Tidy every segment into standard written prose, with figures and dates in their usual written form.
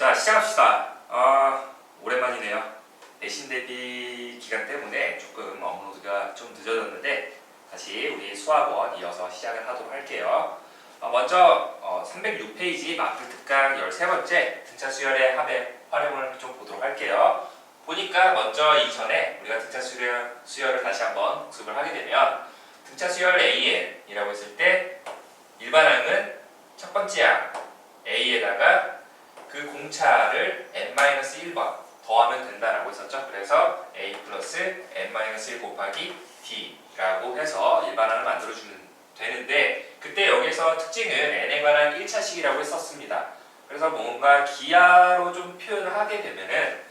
자, 시작합시다. 오랜만이네요. 내신 대비 기간 때문에 조금 업로드가 좀 늦어졌는데 다시 우리 수학원 이어서 시작을 하도록 할게요. 먼저 306페이지 마플 특강 13번째 등차 수열의 합의 활용을 좀 보도록 할게요. 보니까 먼저 이전에 우리가 등차 수열을 다시 한번 복습을 하게 되면 등차 수열 AN이라고 했을 때 일반항은 첫 번째 항 A에다가 그 공차를 n-1번 더하면 된다라고 했었죠. 그래서 A 플러스 n-1 곱하기 D라고 해서 일반항을 만들어주면 되는데 그때 여기서 특징은 n에 관한 1차식이라고 했었습니다. 그래서 뭔가 기하로 좀 표현을 하게 되면은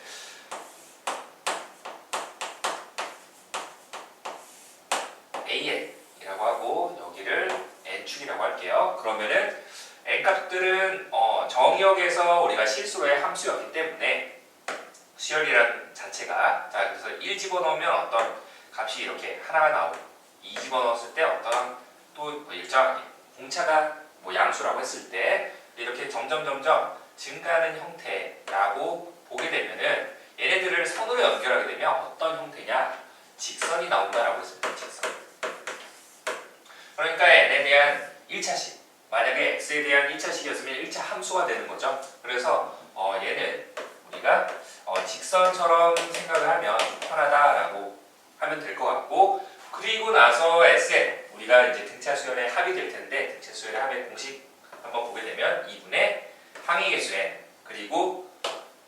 AN이라고 하고 여기를 n축이라고 할게요. 그러면은 n값들은 정의역에서 우리가 실수로의 함수였기 때문에 수열이라는 자체가 자 그래서 1 집어넣으면 어떤 값이 이렇게 하나가 나오고 2 집어넣었을 때 어떤 또 일정하게 공차가 양수라고 했을 때 이렇게 점점 증가하는 형태라고 보게 되면은 얘네들을 선으로 연결하게 되면 어떤 형태냐 직선이 나온다라고 했습니다. 직선. 그러니까 n에 대한 1차식 만약에 x에 대한 1차식이었으면 1차 함수가 되는 거죠. 그래서 얘는 우리가 직선처럼 생각을 하면 편하다라고 하면 될 것 같고 그리고 나서 Sn 우리가 이제 등차 수열의 합이 될 텐데 등차 수열의 합의 공식 한번 보게 되면 2분의 항의계수 n 그리고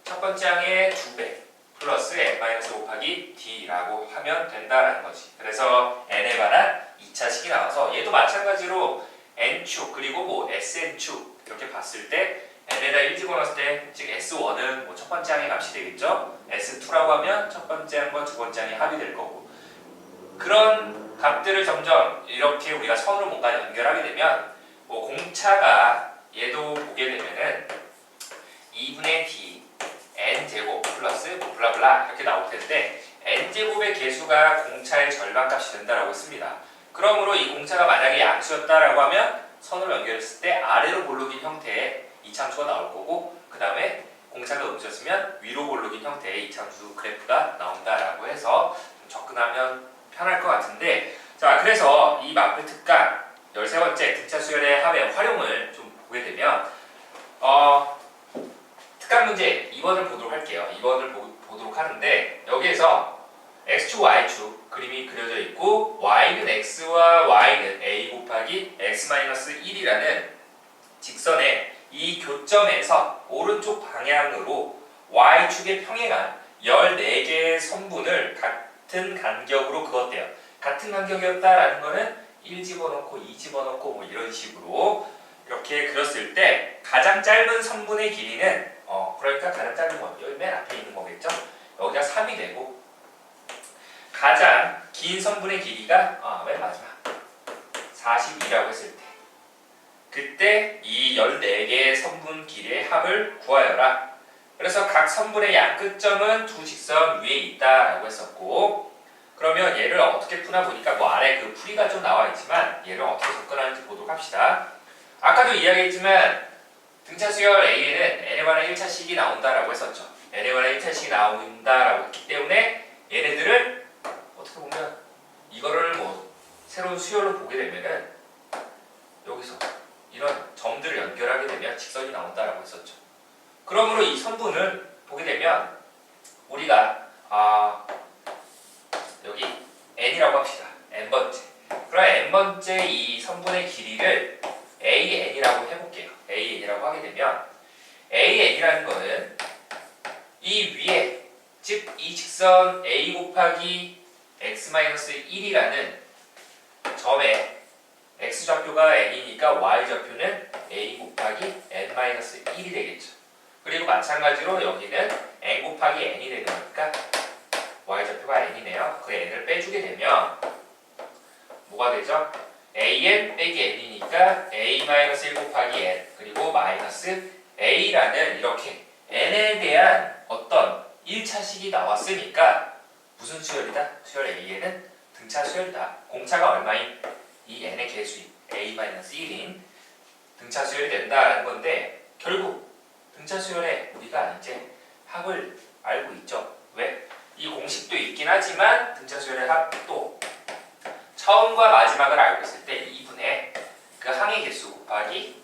첫 번째 항의 2배 플러스 n-5 곱하기 d라고 하면 된다라는 거지. 그래서 n에 관한 2차식이 나와서 얘도 마찬가지로 n축 그리고 sn축 이렇게 봤을 때 n에다 1 집어넣었을 때 즉 s1은 첫 번째 항의 값이 되겠죠. s2라고 하면 첫 번째 항과 두 번째 항이 합이 될 거고 그런 값들을 점점 이렇게 우리가 선으로 뭔가 연결하게 되면 공차가 얘도 보게 되면은 2분의 d n제곱 플러스 블라블라 이렇게 나올 텐데 n제곱의 개수가 공차의 절반값이 된다라고 했습니다. 그러므로 이 공차가 만약에 양수였다라고 하면 선으로 연결했을 때 아래로 볼록인 형태의 이차함수가 나올 거고 그 다음에 공차가 음수였으면 위로 볼록인 형태의 이차함수 그래프가 나온다라고 해서 좀 접근하면 편할 것 같은데 자 그래서 이 마플 특강 13번째 등차 수열의 합의 활용을 좀 보게 되면 특강 문제 2번을 보도록 할게요. 2번을 보도록 하는데 여기에서 x축, y축 그림이 그려져 있고 y는 x와 y는 a 곱하기 x-1이라는 직선의 이 교점에서 오른쪽 방향으로 y축에 평행한 14개의 선분을 같은 간격으로 그었대요. 같은 간격이었다라는 거는 1 집어넣고 2 집어넣고 이런 식으로 이렇게 그렸을 때 가장 짧은 선분의 길이는 그러니까 가장 짧은 거 여기 맨 앞에 있는 거겠죠? 여기가 3이 되고 가장 긴 선분의 길이가 맨 마지막 42라고 했을 때 그때 이 14개의 선분 길이의 합을 구하여라. 그래서 각 선분의 양 끝점은 두 직선 위에 있다라고 했었고 그러면 얘를 어떻게 푸나 보니까 아래 그 풀이가 좀 나와 있지만 얘를 어떻게 접근하는지 보도록 합시다. 아까도 이야기했지만 등차 수열 A에는 n에 관한 1차식이 나온다라고 했었죠. n에 관한 1차식이 나온다라고 했기 때문에 얘네들을 어떻게 보면 이거를 새로운 수열로 보게 되면은 여기서 이런 점들을 연결하게 되면 직선이 나온다라고 했었죠. 그러므로 이 선분을 보게 되면 우리가 여기 n이라고 합시다. n번째. 그럼 n번째 이 선분의 길이를 an이라고 해볼게요. an이라고 하게 되면 an이라는 거는 이 위에 즉 이 직선 a 곱하기 x-1이라는 점에 x좌표가 n이니까 y좌표는 a 곱하기 n-1이 되겠죠. 그리고 마찬가지로 여기는 n 곱하기 n이 되는 거니까 y좌표가 n이네요. 그 n을 빼주게 되면 뭐가 되죠? an 빼기 n이니까 a-1 곱하기 n 그리고 마이너스 a라는 이렇게 n에 대한 어떤 1차식이 나왔으니까 무슨 수열이다? 수열 a에는 등차 수열이다. 공차가 얼마인? 이 n의 개수인 a-1인 등차 수열이 된다라는 건데 결국 등차 수열에 우리가 이제 합을 알고 있죠. 왜? 이 공식도 있긴 하지만 등차 수열의 합도 처음과 마지막을 알고 있을 때 2분의 그 항의 개수 곱하기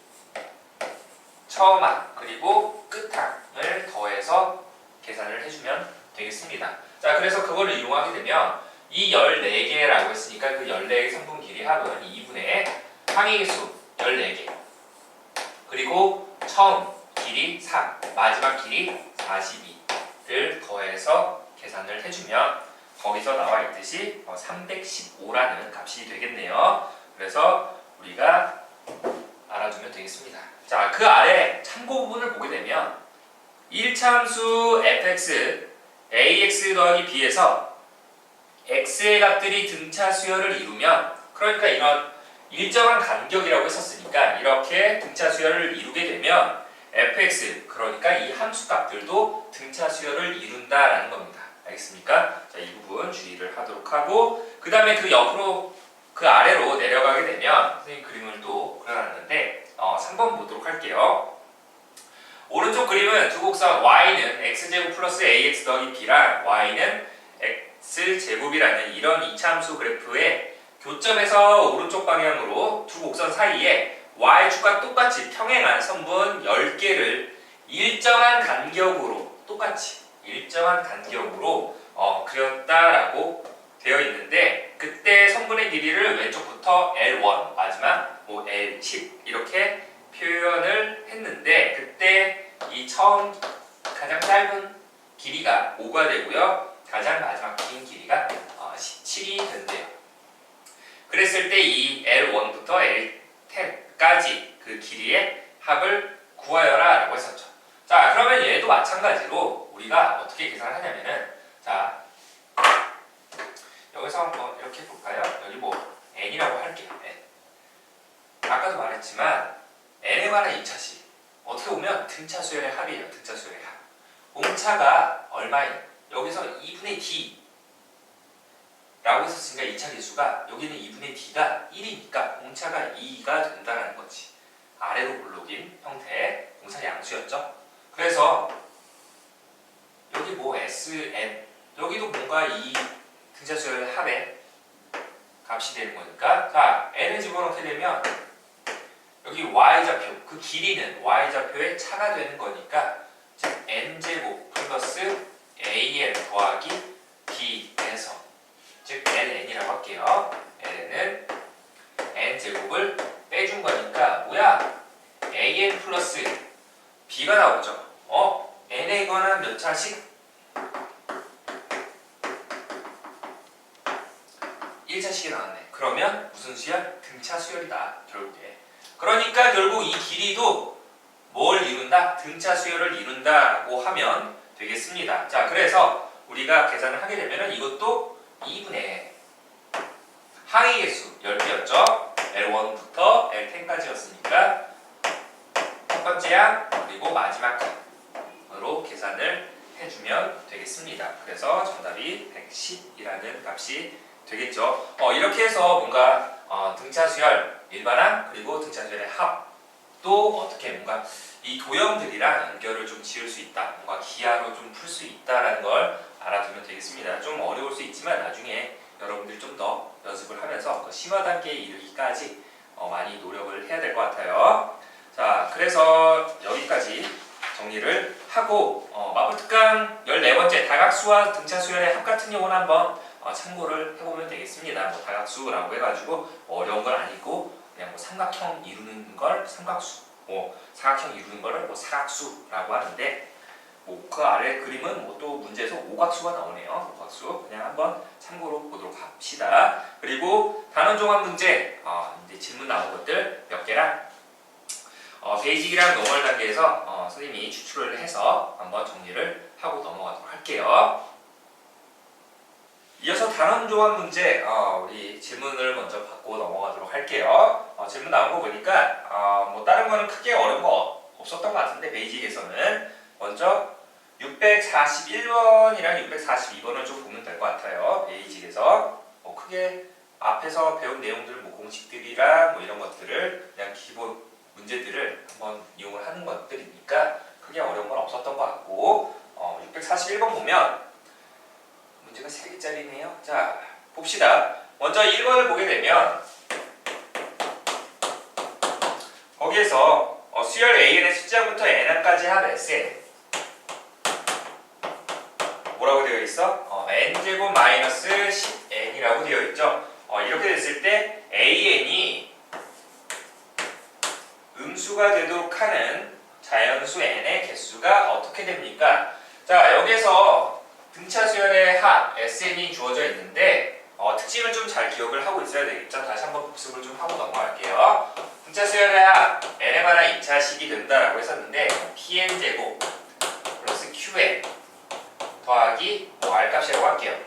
처음 항 그리고 끝 항을 더해서 계산을 해주면 되겠습니다. 자, 그래서 그거를 이용하게 되면 이 14개라고 했으니까 그 14개 성분 길이 합은 2분의 항의 개수 14개 그리고 처음 길이 3, 마지막 길이 42를 더해서 계산을 해주면 거기서 나와 있듯이 315라는 값이 되겠네요. 그래서 우리가 알아두면 되겠습니다. 자, 그 아래 참고 부분을 보게 되면 1차함수 fx, ax 더하기 b에서 x의 값들이 등차 수열을 이루면 그러니까 이런 일정한 간격이라고 했었으니까 이렇게 등차 수열을 이루게 되면 fx 그러니까 이 함수 값들도 등차 수열을 이룬다라는 겁니다. 알겠습니까? 자, 이 부분 주의를 하도록 하고 그 다음에 그 옆으로 그 아래로 내려가게 되면 선생님 그림을 또 그려놨는데 3번 보도록 할게요. 오른쪽 그림은 두 곡선 y는 x제곱 플러스 ax 더하기 b랑 y는 x제곱이라는 이런 이차함수 그래프의 교점에서 오른쪽 방향으로 두 곡선 사이에 y축과 똑같이 평행한 선분 10개를 일정한 간격으로 똑같이 일정한 간격으로 그렸다라고 되어 있는데 그때 선분의 길이를 왼쪽부터 L1 마지막 L10 이렇게 표현을 했는데 그때 이 처음 가장 짧은 길이가 5가 되고요. 가장 마지막 긴 길이가 17이 된대요. 그랬을 때 이 L1부터 L10까지 그 길이의 합을 구하여라 라고 했었죠. 자, 그러면 얘도 마찬가지로 우리가 어떻게 계산을 하냐면은 자, 여기서 한번 이렇게 해볼까요? 여기 n이라고 할게요. n. 아까도 말했지만 n에 관한 2차식 어떻게 보면 등차 수열의 합이에요. 등차 수열의 합. 공차가 얼마예요? 여기서 2분의 d 라고 했었으니까 2차 계수가 여기는 2분의 d가 1이니까 공차가 2가 된다는 거지. 아래로 볼록인 형태의 공차 양수였죠. 그래서 여기 sn 여기도 뭔가 이 등차 수열의 합의 값이 되는 거니까 자 n을 집어넣게 되면 여기 y좌표 그 길이는 y좌표의 차가 되는 거니까 즉 n제곱 플러스 an 더하기 b에서 즉 ln이라고 할게요. ln은 n제곱을 빼준 거니까 뭐야? an 플러스 b가 나오죠. n에 관한 몇 차식? 1차식이 나왔네. 그러면 무슨 수열? 등차 수열이다. 결국에. 그러니까 결국 이 길이도 뭘 이룬다? 등차 수열을 이룬다고 하면 되겠습니다. 자, 그래서 우리가 계산을 하게 되면 이것도 2분의 항의 개수 10개였죠. L1부터 L10까지였으니까 첫 번째 항 그리고 마지막 항으로 계산을 해주면 되겠습니다. 그래서 정답이 110이라는 값이 되겠죠. 이렇게 해서 뭔가 등차 수열 일반항 그리고 등차 수열의 합도 어떻게 뭔가 이 도형들이랑 연결을 좀 지을 수 있다. 뭔가 기하로 좀 풀 수 있다라는 걸 알아두면 되겠습니다. 좀 어려울 수 있지만 나중에 여러분들이 좀 더 연습을 하면서 그 심화 단계에 이르기까지 많이 노력을 해야 될 것 같아요. 자, 그래서 여기까지 정리를 하고 마블특강 14번째 다각수와 등차 수열의 합 같은 경우는 한번 참고를 해보면 되겠습니다. 다각수라고 해가지고 어려운 건 아니고 그냥 삼각형 이루는 걸 삼각수, 사각형 이루는 거를 사각수라고 하는데 그 아래 그림은 또 문제에서 오각수가 나오네요. 오각수 그냥 한번 참고로 보도록 합시다. 그리고 단원 종합 문제 이제 질문 나온 것들 몇 개랑 베이직이랑 노멀 단계에서 선생님이 추출을 해서 한번 정리를 하고 넘어가도록 할게요. 이어서 단원 종합 문제 우리 질문을 먼저 받고 넘어가도록 할게요. 질문 나온 거 보니까 다른 거는 크게 어려운 거 없었던 것 같은데 베이직에서는 먼저 641번이랑 642번을 좀 보면 될 것 같아요. 베이직에서 크게 앞에서 배운 내용들 공식들이랑 이런 것들을 그냥 기본 문제들을 한번 이용을 하는 것들이니까 크게 1번 보면 문제가 3개짜리네요. 자, 봅시다. 먼저 1번을 보게 되면 거기에서 수열 AN의 숫자부터 n까지 합 Sn 뭐라고 되어 있어? n제곱 마이너스 10n이라고 되어 있죠. 이렇게 됐을 때 AN이 음수가 되도록 하는 자연수 n의 개수가 어떻게 됩니까? 자, 여기에서 등차 수열의 합 Sn이 주어져 있는데 특징을 좀 잘 기억을 하고 있어야 되겠죠. 다시 한번 복습을 좀 하고 넘어갈게요. 등차 수열의 합 n에 관한 2차식이 된다라고 했었는데 tn제곱 플러스 qn 더하기 r값이라고 할게요.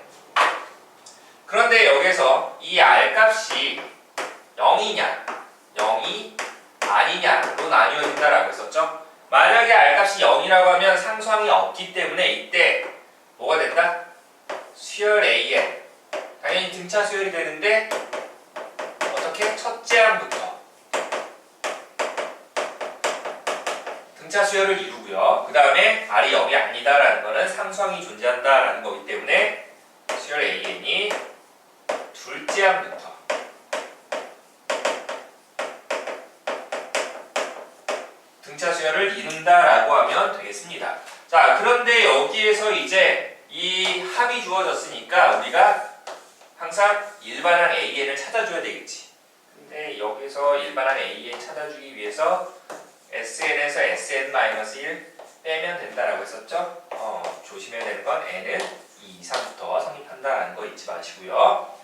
그런데 여기서 이 r값이 0이냐 0이 아니냐로 나뉘어진다라고 했었죠. 만약에 r값이 0이라고 하면 상수항이 없기 때문에 이때 뭐가 된다? 수열 AN 당연히 등차 수열이 되는데 어떻게? 첫째 항부터 등차 수열을 이루고요. 그 다음에 r이 0이 아니다라는 거는 상수항이 존재한다라는 거기 때문에 수열 AN이 둘째 항부터 등차 수열을 이룬다라고 하면 되겠습니다. 자, 그런데 여기에서 이제 이 합이 주어졌으니까 우리가 항상 일반항 AN을 찾아줘야 되겠지. 근데 여기서 일반항 AN 찾아주기 위해서 SN에서 SN-1 빼면 된다라고 했었죠. 조심해야 되는 건 n은 2 이상부터 성립한다라는 거 잊지 마시고요.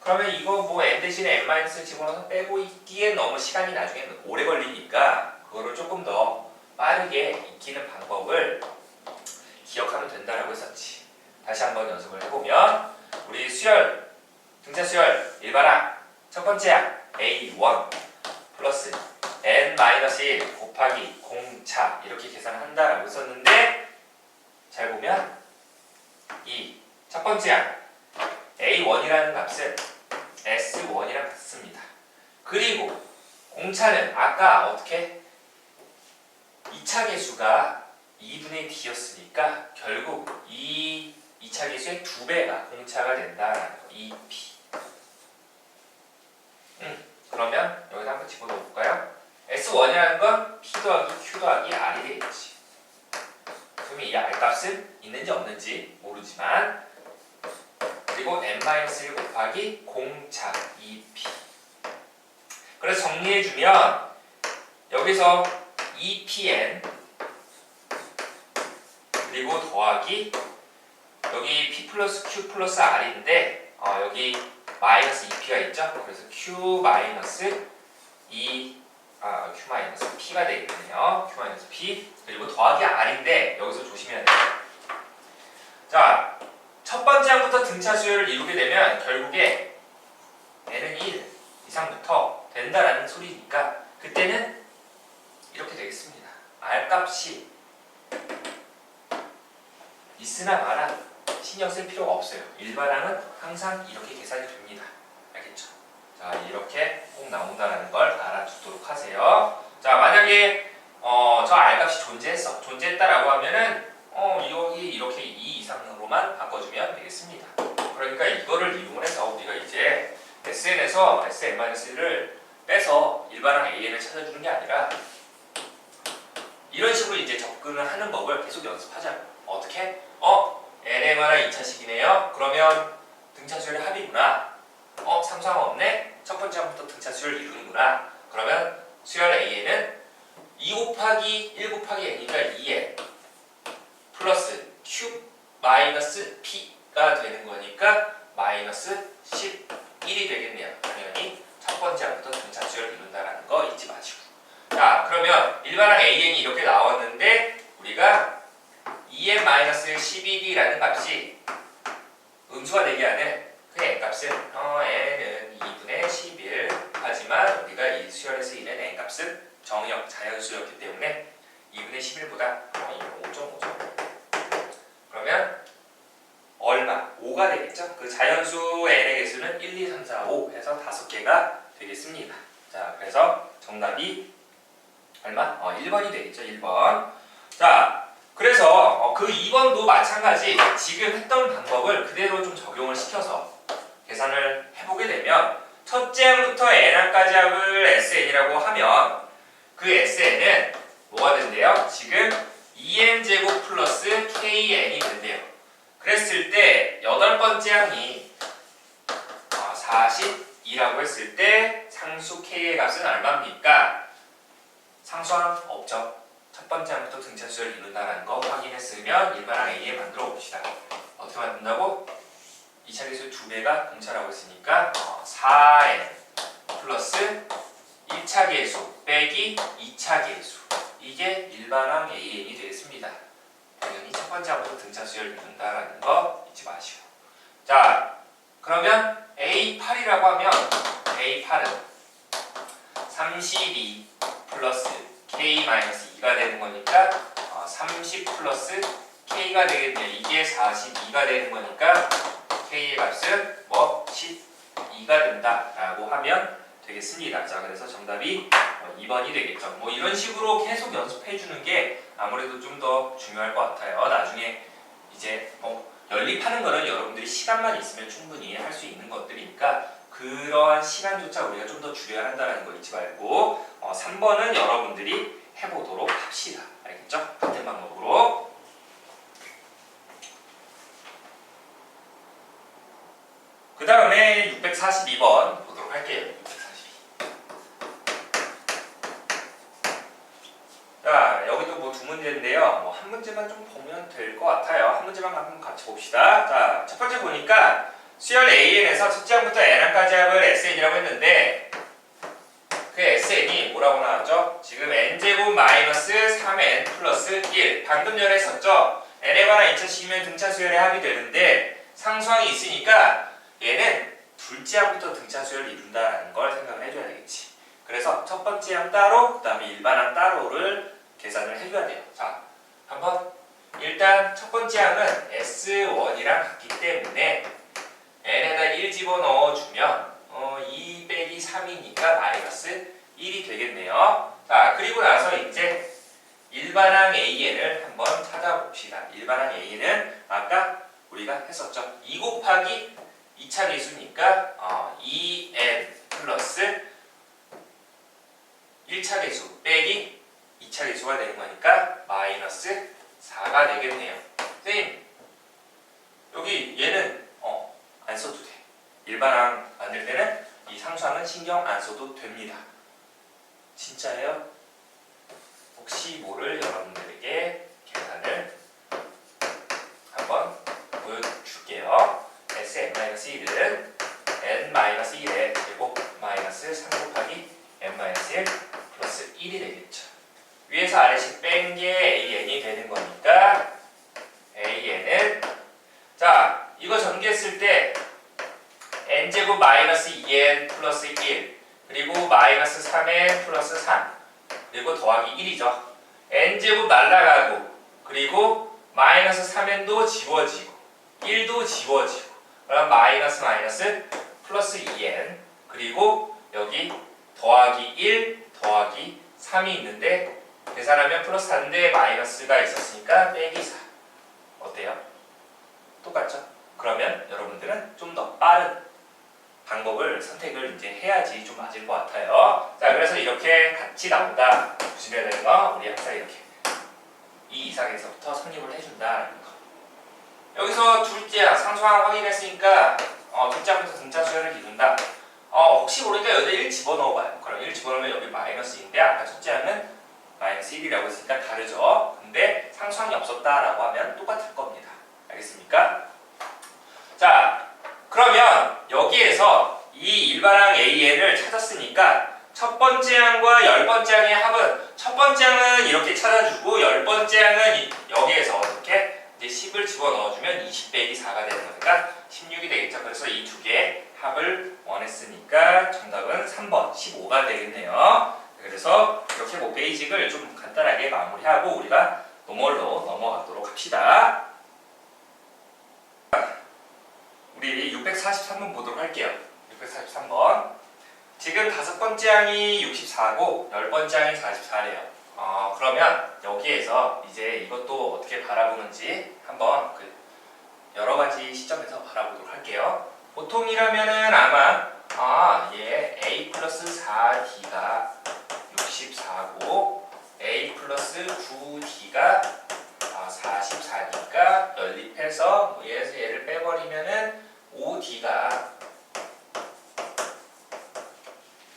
그러면 이거 뭐 n 대신에 n-을 집어넣어서 빼고 있기엔 너무 시간이 나중에 오래 걸리니까 그거를 조금 더 빠르게 익히는 방법을 기억하면 된다라고 했었지. 다시 한번 연습을 해보면 우리 수열, 등차 수열 일반항 첫 번째 항 A1 플러스 n-1 곱하기 공차 이렇게 계산한다라고 했었는데 잘 보면 이 첫 번째 항 A1이라는 값은 S1이랑 같습니다. 그리고 공차는 아까 어떻게 2차 계수가 2분의 d였으니까 결국 이 2차 계수의 2배가 공차가 된다라는 거 2p. 그러면 여기다 한번 집어넣어 볼까요? S1이라는 건 P 더하기 Q 더하기 R이 되겠지. 그러면 이 R 값은 있는지 없는지 모르지만 그리고 n-1 곱하기 공차 2p. 그래서 정리해주면 여기서 2pn 그리고 더하기 여기 p 플러스 q 플러스 r인데 여기 마이너스 2p가 있죠. 그래서 q 마이너스 2 q 마이너스 p가 되겠네요. q 마이너스 p 그리고 더하기 r인데 여기서 조심해야 돼요. 자, 첫 번째 항부터 등차 수열을 이루게 되면 결국에 n은 1 이상부터 된다라는 소리니까 그때는 이렇게 되겠습니다. r 값이 있으나 마나 신경 쓸 필요가 없어요. 일반항은 항상 이렇게 계산이 됩니다. 알겠죠? 자, 이렇게 꼭 나온다는 걸 알아두도록 하세요. 자, 만약에 저 r값이 존재했다라고 하면은 여기 이렇게 2 이상으로만 바꿔주면 되겠습니다. 그러니까 이거를 이용을 해서 우리가 이제 SN에서 SN-1을 빼서 일반항 AN을 찾아주는 게 아니라 이런 식으로 이제 접근을 하는 법을 계속 연습하자고. 어떻게? n에 관한 2차식이네요. 그러면 등차 수열의 합이구나. 상수항 없네? 첫 번째 항부터 등차 수열을 이루는구나. 그러면 수열 AN은 2 곱하기 1 곱하기 n이니까 2n 플러스 q 마이너스 p가 되는 거니까 마이너스 11이 되겠네요. 당연히 첫 번째 항부터 등차 수열을 이룬다는 거 잊지 마시고. 자, 그러면 일반항 AN이 이렇게 나왔는데 우리가 2n-11이라는 값이 음수가 되게 하는 그 n값은 n은 2분의 11 하지만 우리가 이 수열에 쓰이는 n값은 정역, 자연수였기 때문에 2분의 11보다 5.5죠. 그러면 얼마? 5가 되겠죠? 그 자연수 n의 개수는 1, 2, 3, 4, 5 해서 5개가 되겠습니다. 자, 그래서 정답이 얼마? 1번이 되겠죠. 1번. 자, 그래서 그 2번도 마찬가지 지금 했던 방법을 그대로 좀 적용을 시켜서 계산을 해보게 되면 첫째 항부터 n항까지 합을 SN이라고 하면 그 SN은 뭐가 된대요? 지금 2n제곱 플러스 KN이 된대요. 그랬을 때 여덟 번째 항이 42라고 했을 때 상수 K의 값은 얼마입니까? 상수항 없죠. 첫 번째 항부터 등차수열을 이룬다는 거 확인했으면 일반항 A에 만들어 봅시다. 어떻게 만든다고? 2차 계수 2배가 공차라고 했으니까 4n 플러스 1차 계수 빼기 2차 계수, 이게 일반항 AN이 되겠습니다. 당연히 첫 번째 항부터 등차수열을 이룬다는 거 잊지 마시고. 자, 그러면 A8이라고 하면 A8은 32 플러스 K-2가 되는 거니까 30 플러스 K가 되겠네요. 이게 42가 되는 거니까 K의 값은 12가 된다라고 하면 되겠습니다. 자, 그래서 정답이 2번이 되겠죠. 뭐 이런 식으로 계속 연습해 주는 게 아무래도 좀 더 중요할 것 같아요. 나중에 이제 연립하는 거는 여러분들이 시간만 있으면 충분히 할 수 있는 것들이니까 그러한 시간조차 우리가 좀 더 줄여야 한다는 거 잊지 말고 3번은 여러분들이 해보도록 합시다. 알겠죠? 같은 방법으로. 그 다음에 642번 보도록 할게요. 642. 자, 여기도 뭐 두 문제인데요. 뭐 한 문제만 좀 보면 될 것 같아요. 한 문제만 한번 같이 봅시다. 자, 첫 번째 보니까 수열 AN에서 첫째 항부터 n항까지 합을 SN이라고 했는데 그 SN이 뭐라고 나왔죠? 지금 n제곱 마이너스 3n 플러스 1. 방금 전에 했었죠? n에 관한 2차식이면 등차수열의 합이 되는데 상수항이 있으니까 얘는 둘째 항부터 등차수열을 이룬다는 걸 생각을 해줘야 되겠지. 그래서 첫 번째 항 따로, 그 다음에 일반항 따로를 계산을 해줘야 돼요. 자, 한번 일단 첫 번째 항은 S1이랑 같기 때문에 n에다 1 집어넣어주면 2 빼기 3이니까 마이너스 1이 되겠네요. 자, 그리고 나서 이제 일반항 AN을 한번 찾아봅시다. 일반항 AN은 아까 우리가 했었죠. 2 곱하기 2차 계수니까 2n 플러스 1차 계수 빼기 2차 계수가 되는 거니까 마이너스 4가 되겠네요. 선생님, 여기 얘는 안 써도 돼. 일반항 만들 때는 이 상수항은 신경 안 써도 됩니다. 진짜예요? 혹시 모를 여러분들에게 계산을 한번 보여줄게요. Sn-1은 n-1의 제곱 마이너스 3 곱하기 n-1 플러스 1이 되겠죠. 위에서 아래씩 뺀 게 AN이 되는 거니까 AN은 자, 이거 전개했을 때 n제곱 마이너스 2n 플러스 1 그리고 마이너스 3n 플러스 3 그리고 더하기 1이죠. n제곱 날라가고 그리고 마이너스 3n도 지워지고 1도 지워지고 그럼 마이너스 마이너스 플러스 2n 그리고 여기 더하기 1 더하기 3이 있는데 계산하면 플러스 4인데 마이너스가 있었으니까 빼기 4 어때요? 똑같죠? 그러면 여러분들은 좀 더 빠른 방법을 선택을 이제 해야지 좀 맞을 것 같아요. 자, 그래서 이렇게 같이 나온다. 조심해야 되는 거 우리 항상 이렇게 이 이상에서부터 성립을 해준다. 여기서 둘째 상수항 확인했으니까 둘째 항부터 등차수열을 이룬다. 혹시 모르니까 여기다 1 집어넣어봐요. 그럼 1 집어넣으면 여기 마이너스인데 아까 첫째 항은 마이너스 1이라고 했으니까 다르죠. 근데 상수항이 없었다라고 하면 똑같을 겁니다. 알겠습니까? 자, 그러면 여기에서 이 일반항 AN을 찾았으니까 첫 번째 항과 열 번째 항의 합은 첫 번째 항은 이렇게 찾아주고 열 번째 항은 여기에서 어떻게 이제 10을 집어넣어주면 20 빼기 4가 되는 거니까 16이 되겠죠. 그래서 이 두 개의 합을 원했으니까 정답은 3번 15가 되겠네요. 그래서 이렇게 뭐 베이직을 좀 간단하게 마무리하고 우리가 노멀로 넘어가도록 합시다. 우리 643번 보도록 할게요. 643번. 지금 다섯 번째 항이 64고 열 번째 항이 44래요. 그러면 여기에서 이제 이것도 어떻게 바라보는지 한번 여러 가지 시점에서 바라보도록 할게요. 보통이라면은 아마 얘 A 플러스 4D가 64고 A 플러스 9D가 44니까 연립해서 얘를 빼버리면은 5D가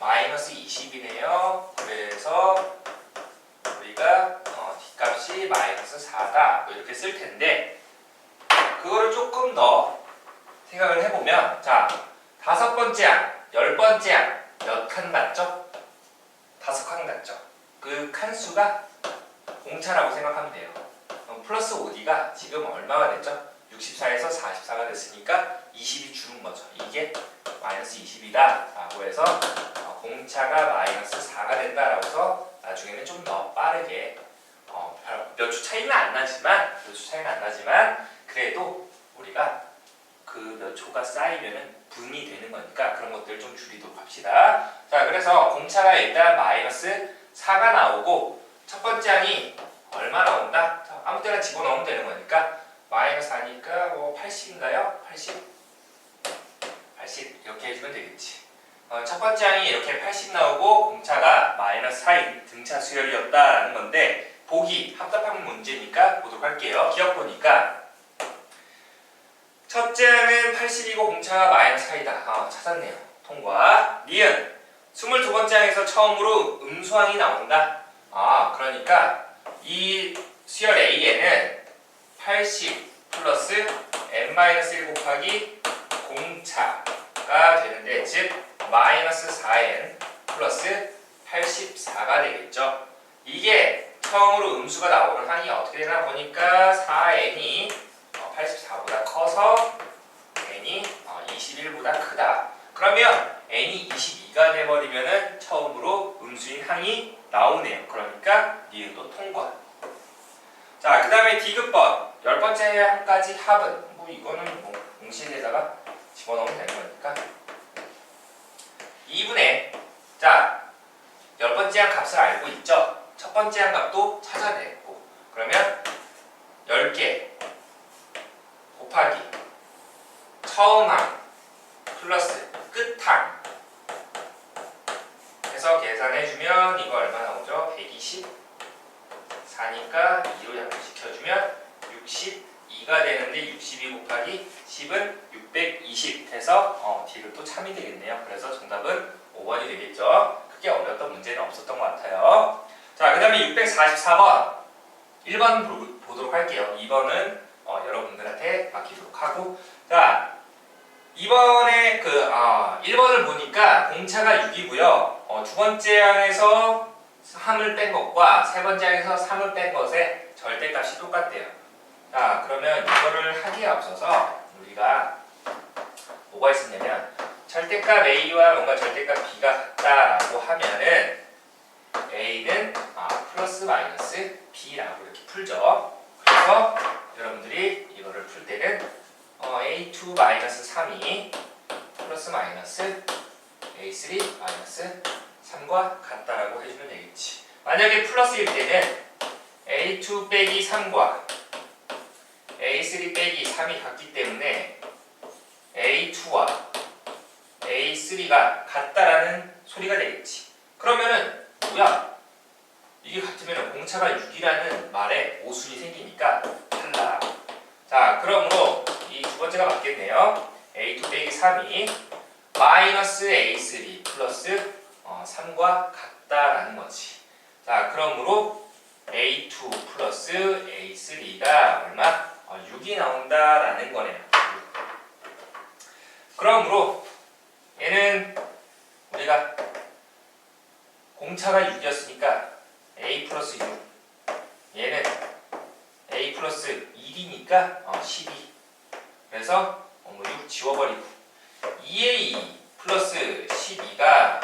마이너스 20이네요. 그래서 우리가 D값이 마이너스 4다 이렇게 쓸 텐데 그거를 조금 더 생각을 해보면 자, 5번째 항, 10번째 항 몇 칸 같죠? 5칸 같죠? 그 칸수가 공차라고 생각하면 돼요. 그럼 플러스 5D가 지금 얼마가 됐죠? 64에서 44가 됐으니까 20이 줄은 거죠. 이게 마이너스 20이다 라고 해서 공차가 마이너스 4가 된다라고 해서 나중에는 좀 더 빠르게 몇 초 차이는 안 나지만 그래도 우리가 그 몇 초가 쌓이면은 분이 되는 거니까 그런 것들 좀 줄이도록 합시다. 자, 그래서 공차가 일단 마이너스 4가 나오고 첫 번째 항이 얼마 나온다? 자, 아무 때나 집어넣으면 되는 거니까 마이너스 4니까 뭐 80인가요? 80 이렇게 해주면 되겠지. 첫 번째 항이 이렇게 80 나오고 공차가 마이너스 4인 등차 수열이었다라는 건데 보기 합답하는 문제니까 보도록 할게요. 기억 보니까 첫째 항은 80이고 공차가 마이너스 4이다. 찾았네요. 통과. 니은 22번째 항에서 처음으로 음수항이 나온다. 그러니까 이 수열 A에는 80 플러스 n-1 곱하기 공차가 되는데 즉 마이너스 4n 플러스 84가 되겠죠. 이게 처음으로 음수가 나오는 항이 어떻게 되나 보니까 4n이 84보다 커서 n이 21보다 크다. 그러면 n이 22가 돼버리면은 처음으로 음수인 항이 나오네요. 그러니까 니은도 통과. 자, 그 다음에 D급번 10번째 항까지 합은 뭐 이거는 뭐 공식에다가 집어넣으면 되는 거니까 2분의 자 10번째 항 값을 알고 있죠? 첫 번째 항 값도 찾아내고 그러면 10개 곱하기 처음 항 플러스 끝항 해서 계산해주면 이거 얼마 나오죠? 124니까 2로 약분시켜주면 62가 되는데 62 곱하기 10은 620 해서 D급도 참이 되겠네요. 그래서 정답은 5번이 되겠죠. 크게 어려웠던 문제는 없었던 것 같아요. 자, 그 다음에 644번 1번 보도록 할게요. 2번은 여러분들한테 맡기도록 하고 자 2번에 1번을 보니까 공차가 6이고요. 두 번째 항에서 3을 뺀 것과 세 번째 항에서 3을 뺀 것의 절대값이 똑같대요. 자, 그러면 이거를 하기에 앞서서 우리가 뭐가 있었냐면 절대값 A와 뭔가 절대값 B가 같다라고 하면은 A는 플러스 마이너스 B라고 이렇게 풀죠. 그래서 여러분들이 이거를 풀 때는 A2 마이너스 3이 플러스 마이너스 A3 마이너스 3과 같다라고 해주면 되겠지. 만약에 플러스일 때는 A2 빼기 3과 A3 빼기 3이 같기 때문에 A2와 A3가 같다라는 소리가 되겠지. 그러면은 뭐야? 이게 같으면 공차가 6이라는 말에 모순이 생기니까 탈락. 자, 그러므로 이 두 번째가 맞겠네요. A2 빼기 3이 마이너스 A3 플러스 3과 같다라는 거지. 자, 그러므로 A2 플러스 A3가 얼마? 6이 나온다라는 거네요. 그러므로 얘는 우리가 공차가 6이었으니까 A 플러스 6 얘는 A 플러스 1이니까 12 그래서 6 지워버리고 2A 플러스 12가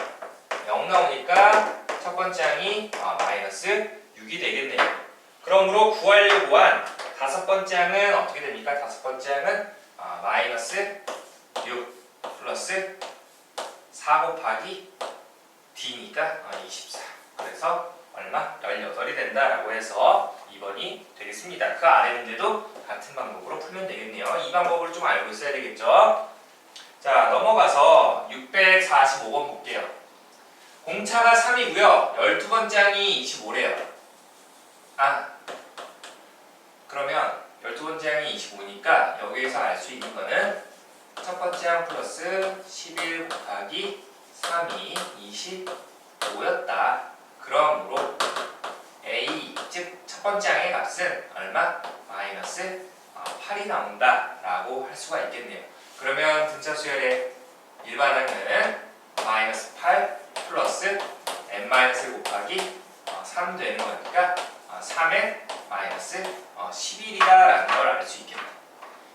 0 나오니까 첫 번째 항이 마이너스 6이 되겠네요. 그러므로 구하려고 한 다섯 번째 항은 어떻게 됩니까? 다섯 번째 항은 마이너스 6 플러스 4 곱하기 D니까 24 그래서 얼마? 18이 된다라고 해서 2번이 되겠습니다. 그 아래 문제도 같은 방법으로 풀면 되겠네요. 이 방법을 좀 알고 있어야 되겠죠. 자, 넘어가서 645번 볼게요. 공차가 3이고요. 12번째 항이 25래요. 그러면 12번째 항이 25니까 여기에서 알 수 있는 거는 첫 번째 항 플러스 11 곱하기 3이 25였다. 그러므로 A, 즉 첫 번째 항의 값은 얼마? 마이너스 8이 나온다라고 할 수가 있겠네요. 그러면 등차 수열의 일반항은 마이너스 8 플러스 n-1 곱하기 3 되는 거니까 3의 마이너스 11이다라는 걸 알 수 있겠다.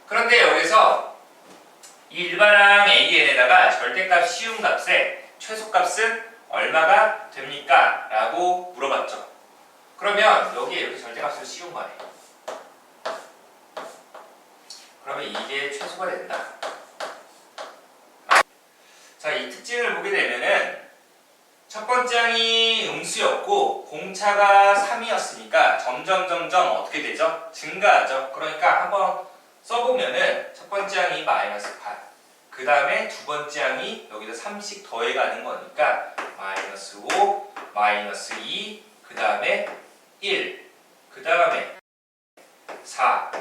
그런데 여기서 이 일반항 AN에다가 절대값 시음값의 최소값은 얼마가 됩니까? 라고 물어봤죠. 그러면 여기에 이렇게 절대값을 씌운 거네. 그러면 이게 최소가 된다. 자, 이 특징을 보게 되면은 첫 번째 항이 음수였고 공차가 3이었으니까 점점 어떻게 되죠? 증가하죠. 그러니까 한번 써보면은 첫 번째 항이 마이너스 8, 그 다음에 두 번째 항이 여기다 3씩 더해가는 거니까 마이너스 5, 마이너스 2, 그 다음에 1, 그 다음에 4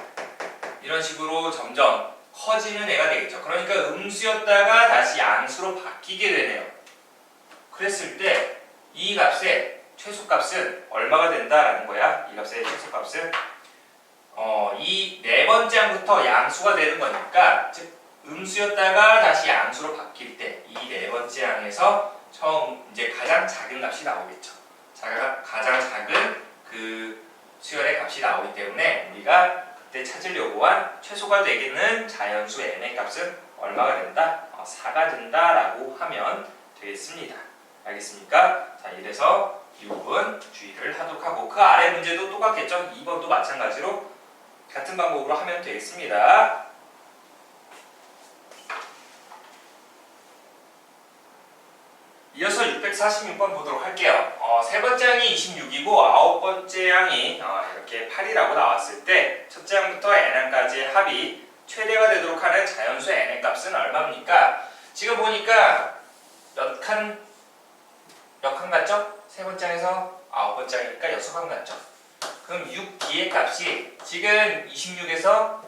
이런 식으로 점점 커지는 애가 되겠죠. 그러니까 음수였다가 다시 양수로 바뀌게 되네요. 그랬을 때 이 값의 최소값은 얼마가 된다라는 거야. 이 값의 최소값은 이 네 번째 항부터 양수가 되는 거니까 즉 음수였다가 다시 양수로 바뀔 때 이 네 번째 항에서 처음 이제 가장 작은 값이 나오겠죠. 가장 작은 그 수열의 값이 나오기 때문에 우리가 그때 찾으려고 한 최소가 되겠는 자연수 n의 값은 얼마가 된다? 4가 된다라고 하면 되겠습니다. 알겠습니까? 자, 이래서 6은 주의를 하도록 하고 그 아래 문제도 똑같겠죠? 2번도 마찬가지로 같은 방법으로 하면 되겠습니다. 이어서 646번 보도록 할게요. 세 번째 항이 26이고 아홉 번째 항이 이렇게 8이라고 나왔을 때 첫째 항부터 n항까지의 합이 최대가 되도록 하는 자연수 n의 값은 얼마입니까? 지금 보니까 몇 칸 같죠? 세 번째 항에서 아홉 번째 항이니까 6칸 같죠? 그럼 6b의 값이 지금 26에서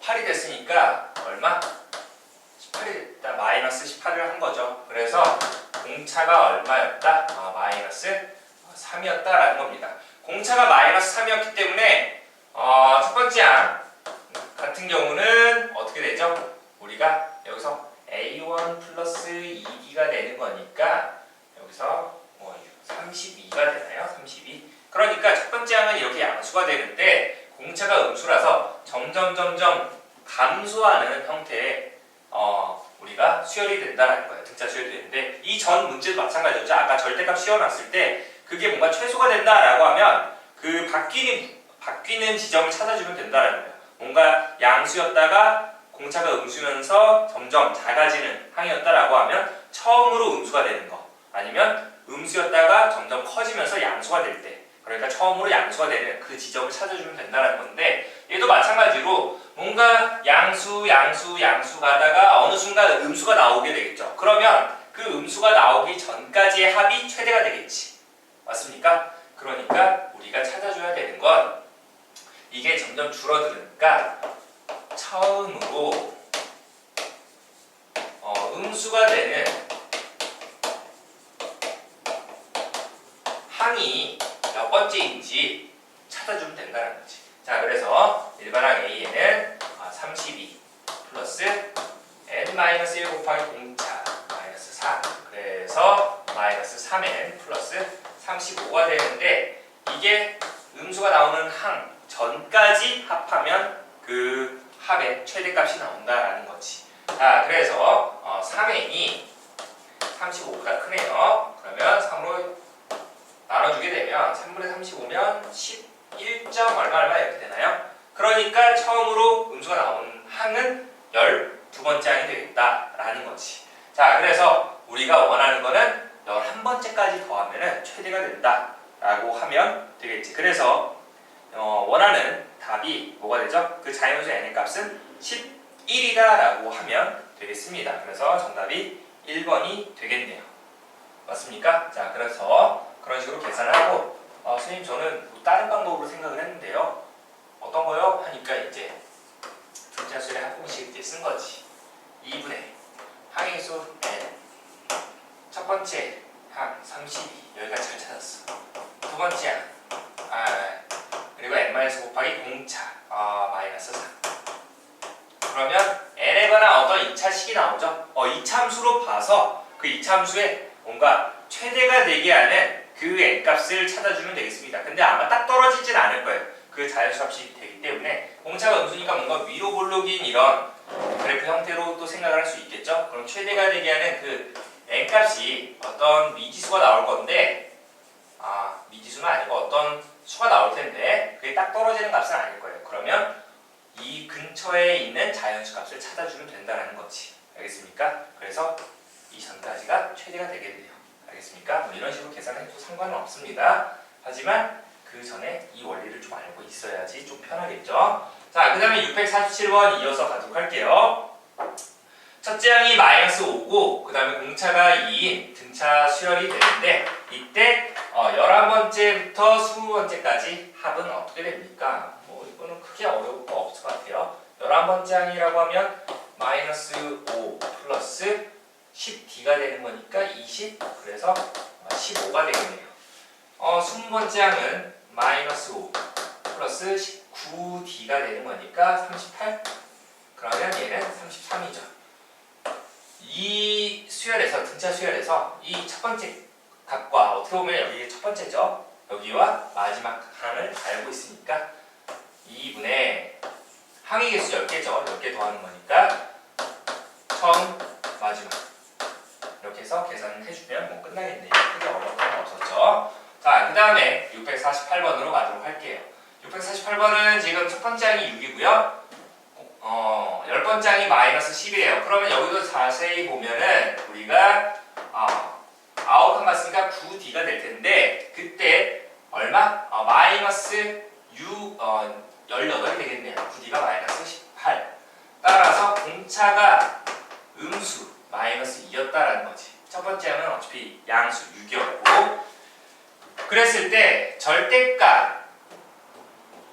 8이 됐으니까 얼마? 18이 됐다. 마이너스 18을 한 거죠. 그래서 공차가 얼마였다? 마이너스 3이었다라는 겁니다. 공차가 마이너스 3이었기 때문에 첫 번째 항 같은 경우는 어떻게 되죠? 우리가 여기서 A1 플러스 2B가 되는 거니까 여기서 32가 되나요? 32. 그러니까 첫 번째 항은 이렇게 양수가 되는데 공차가 음수라서 점점 감소하는 형태의 우리가 수열이 된다는 거예요. 등차 수열이 되는데 이 전 문제도 마찬가지였죠. 아까 절대값 씌워놨을 때 그게 뭔가 최소가 된다라고 하면 그 바뀌는 지점을 찾아주면 된다는 거예요. 뭔가 양수였다가 공차가 음수면서 점점 작아지는 항이었다라고 하면 처음으로 음수가 되는 거, 아니면 음수였다가 점점 커지면서 양수가 될 때, 그러니까 처음으로 양수가 되는 그 지점을 찾아주면 된다는 건데 얘도 마찬가지로 뭔가 양수 가다가 어느 순간 음수가 나오게 되겠죠. 그러면 그 음수가 나오기 전까지의 합이 최대가 되겠지. 맞습니까? 그러니까 우리가 찾아줘야 되는 건 이게 점점 줄어드니까 처음으로 음수가 되는 항이 몇 번째인지 찾아주면 된다는 거지. 자, 그래서 일반항 A에는 32 플러스 n-1 곱하기 공차 마이너스 4, 그래서 마이너스 3n 플러스 35가 되는데 이게 음수가 나오는 항 전까지 합하면 그 합의 최대값이 나온다라는 거지. 자, 그래서 3n이 35보다 크네요. 그러면 3으로 나눠주게 되면 3분의 35면 11점 얼마 이렇게 되나요? 그러니까 처음으로 음수가 나오는 항은 12번째 항이 되겠다라는 거지. 자, 그래서 우리가 원하는 거는 11번째까지 더하면 최대가 된다라고 라고 하면 되겠지. 그래서 원하는 답이 뭐가 되죠? 그 자연수 n의 값은 11이다 라고 하면 되겠습니다. 그래서 정답이 1번이 되겠네요. 맞습니까? 자, 그래서 그런 식으로 계산을 하고 선생님 저는 뭐 다른 방법으로 생각을 했는데요. 어떤 거요? 하니까 이제 등차수의 합공식 이제 쓴 거지. 2분의 항의수 n 첫 번째 항 32 여기까지 잘 찾았어. 두 번째 항 그리고 n-1 곱하기 공차 마이너스 4. 그러면 n에 관한 어떤 2차식이 나오죠. 이참수로 봐서 그 이참수에 뭔가 최대가 되게 하는 그 n값을 찾아주면 되겠습니다. 근데 아마 딱 떨어지진 않을 거예요. 그 자연수값이 되기 때문에 공차가 음수니까 뭔가 위로 볼록인 이런 그래프 형태로 또 생각을 할 수 있겠죠. 그럼 최대가 되게 하는 그 n값이 어떤 미지수가 나올 건데 미지수는 아니고 어떤 수가 나올 텐데 그게 딱 떨어지는 값은 아닐 거예요. 그러면 이 근처에 있는 자연수 값을 찾아주면 된다는 거지. 알겠습니까? 그래서 이 전까지가 최대가 되겠네요. 알겠습니까? 뭐 이런 식으로 계산해도 상관은 없습니다. 하지만 그 전에 이 원리를 좀 알고 있어야지 좀 편하겠죠. 자, 그 다음에 647번 이어서 가도록 할게요. 첫째 항이 마이너스 5고 그 다음에 공차가 2인 등차 수열이 되는데 이때 11번째부터 20번째까지 합은 어떻게 됩니까? 뭐 이거는 크게 어려울 거 없을 것 같아요. 11번째 항이라고 하면 마이너스 5 플러스 10d가 되는 거니까 20 그래서 15가 되겠네요. 20번째 항은 마이너스 5 플러스 19d가 되는 거니까 38 그러면 얘는 33이죠. 이 수열에서 등차 수열에서 이 첫 번째 값과 어떻게 보면 여기 첫 번째죠. 여기와 마지막 항을 알고 있으니까 2분의 항의 개수 10개죠. 10개 더하는 거니까 처음 마지막 이렇게 해서 계산을 해주면 뭐 끝나겠네요. 크게 어려운 건 없었죠. 자, 그 다음에 648번으로 가도록 할게요. 648번은 지금 첫 번째 항이 6이고요. 10번째 항이 마이너스 10이에요. 그러면 여기도 자세히 보면은 우리가 9칸 갔으니까 9d가 될 텐데 그때 얼마? 마이너스 18이 되겠네요. 9d가 마이너스 18. 따라서 공차가 음수 마이너스 2였다라는 거지. 첫 번째 항은 어차피 양수 6이었고 그랬을 때 절대값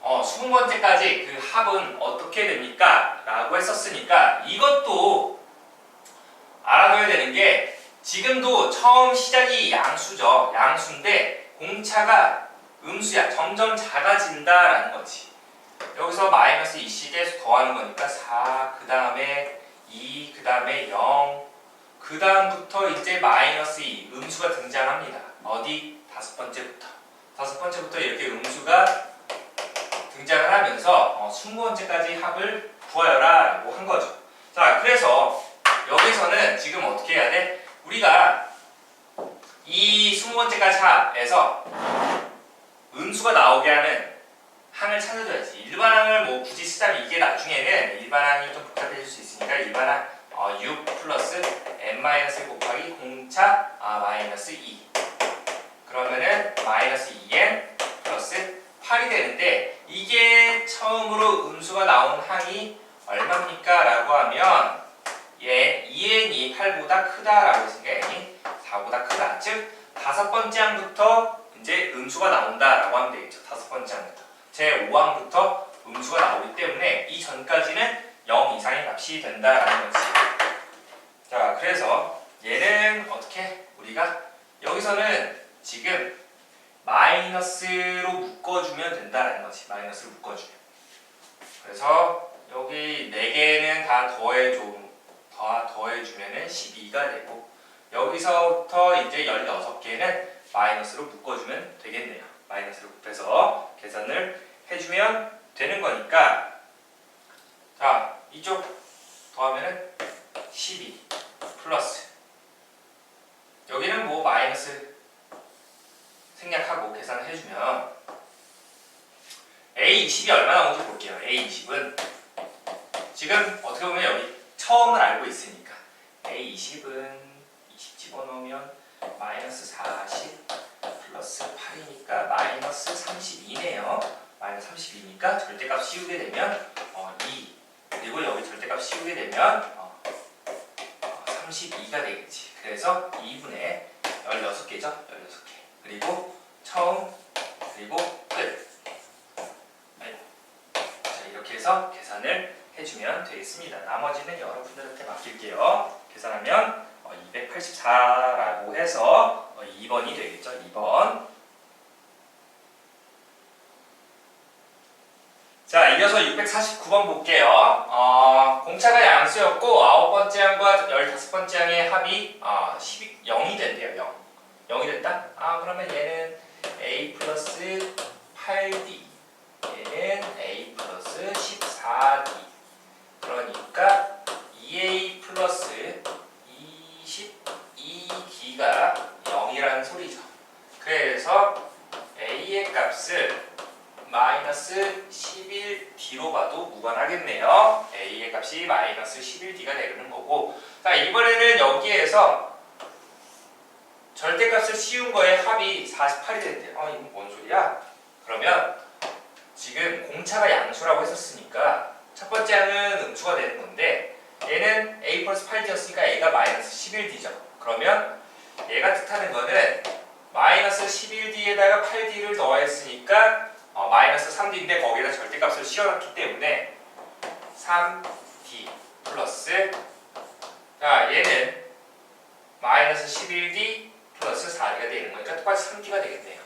20번째까지 그 합은 어떻게 됩니까? 라고 했었으니까 이것도 알아둬야 되는 게 지금도 처음 시작이 양수죠. 양수인데 공차가 음수야. 점점 작아진다라는 거지. 여기서 마이너스 2씩 더하는 거니까 4, 그 다음에 2, 그 다음에 0, 그 다음부터 이제 마이너스 2, 음수가 등장합니다. 어디? 다섯 번째부터 이렇게 음수가 등장을 하면서 20번째까지 합을 구하여라 라고 한 거죠. 자, 그래서 여기서는 지금 어떻게 해야 돼? 우리가 이 20번째까지 합에서 음수가 나오게 하는 항을 찾아줘야지. 일반항을 뭐 굳이 쓰자면 이게 나중에는 일반항이 좀 복잡해질 수 있으니까 일반항 6 플러스 n-1 곱하기 공차 마이너스 2 그러면은 마이너스 2n 플러스 8이 되는데 이게 처음으로 음수가 나온 항이 얼마입니까? 라고 하면 2n이 8보다 크다라고 했으니까 n이 4보다 크다. 즉 다섯 번째 항부터 이제 음수가 나온다라고 하면 되겠죠. 다섯 번째 항부터 제 5항부터 음수가 나오기 때문에 이 전까지는 0 이상의 값이 된다라는 거지. 자, 그래서 얘는 어떻게 우리가 여기서는 지금 마이너스로 묶어주면 된다라는 거지. 마이너스로 묶어주면. 그래서 여기 4개는 다 더해주면은 12가 되고 여기서부터 이제 16개는 마이너스로 묶어주면 되겠네요. 마이너스로 곱해서 계산을 해주면 되는 거니까 자, 이쪽 더하면은 12 플러스 여기는 뭐 마이너스 생략하고 계산을 해주면 A20이 얼마 나오는지 볼게요. A20은 지금 어떻게 보면 여기 처음을 알고 있으니까 A20은 20 집어넣으면 마이너스 40 플러스 8이니까 마이너스 32네요. 마이너스 32니까 절대값 씌우게 되면 2. 그리고 여기 절대값 씌우게 되면 32가 되겠지. 그래서 2분의 16개죠. 16개. 그리고 처음 그리고 끝. 자, 이렇게 해서 계산을 해주면 되겠습니다. 나머지는 여러분들한테 맡길게요. 계산하면 284라고 해서 2번이 되겠죠. 2번. 자, 이어서 649번 볼게요. 공차가 양수였고 9번째 항과 15번째 항의 합이 0이 된대요. 0. 0이 됐다? 그러면 얘는 a 플러스 8d, 얘는 a 플러스 14d. 그러니까 2a 플러스 22d가 0이라는 소리죠. 그래서 a의 값을 마이너스 11d로 봐도 무관하겠네요. a의 값이 마이너스 11d가 되는 거고, 자, 이번에는 여기에서 절대값을 씌운 거에 합이 48이 된대요. 이건 뭔 소리야? 그러면 지금 공차가 양수라고 했었으니까 첫 번째 항은 음수가 되는 건데, 얘는 a 플러스 8d였으니까 a가 마이너스 11d죠. 그러면 얘가 뜻하는 거는 마이너스 11d에다가 8d를 더했으니까 마이너스 3d인데 거기에다 절대값을 씌워놨기 때문에 3d 플러스, 자, 얘는 마이너스 11d 플러스 4d가 되는 거니까 똑같이 3d가 되겠네요.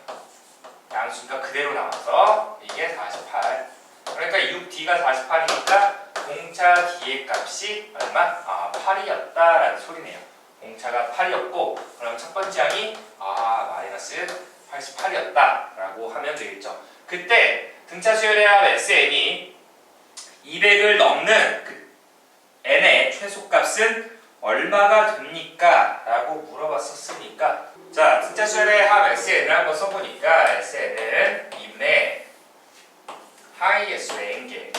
양수가 그대로 나와서 이게 48. 그러니까 6d가 48이니까 공차 d의 값이 얼마? 8이었다라는 소리네요. 공차가 8이었고, 그럼 첫 번째 항이 마이너스 88이었다라고 하면 되겠죠. 그때 등차 수열의 합 SN이 200을 넘는 그 n의 최소값은 얼마가 됩니까? 라고 물어봤었으니까, 자, 등차 수열의 합 SN을 한번 써보니까 SN은 2분의 하이의 수의 n개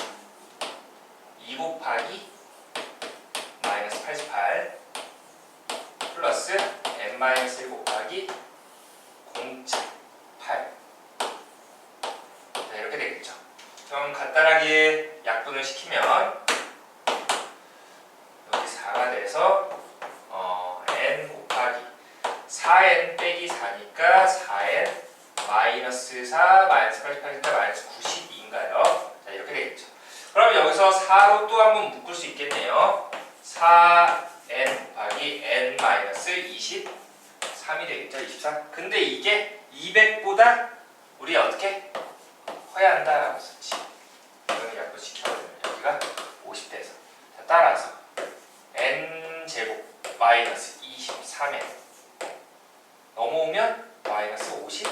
2 곱하기 마이너스 88 플러스 n-1 곱하기 공차 8. 자, 이렇게 되겠죠. 좀 간단하게 약분을 시키면 여기 4가 돼서 n 곱하기 4n 빼기 4니까 4n 마이너스 4 마이너스 88이니까 마이너스 92인가요? 자, 이렇게 되겠죠. 그럼 여기서 4로 또 한번 묶을 수 있겠네요. 4n 곱하기 n 마이너스 23이 되겠죠. 23. 근데 이게 200보다 우리 어떻게 커야 한다라고 썼지. 이걸 약분시켜버리면 여기가 50대에서. 자, 따라서 n 제곱 마이너스 23에 넘어오면 마이너스 50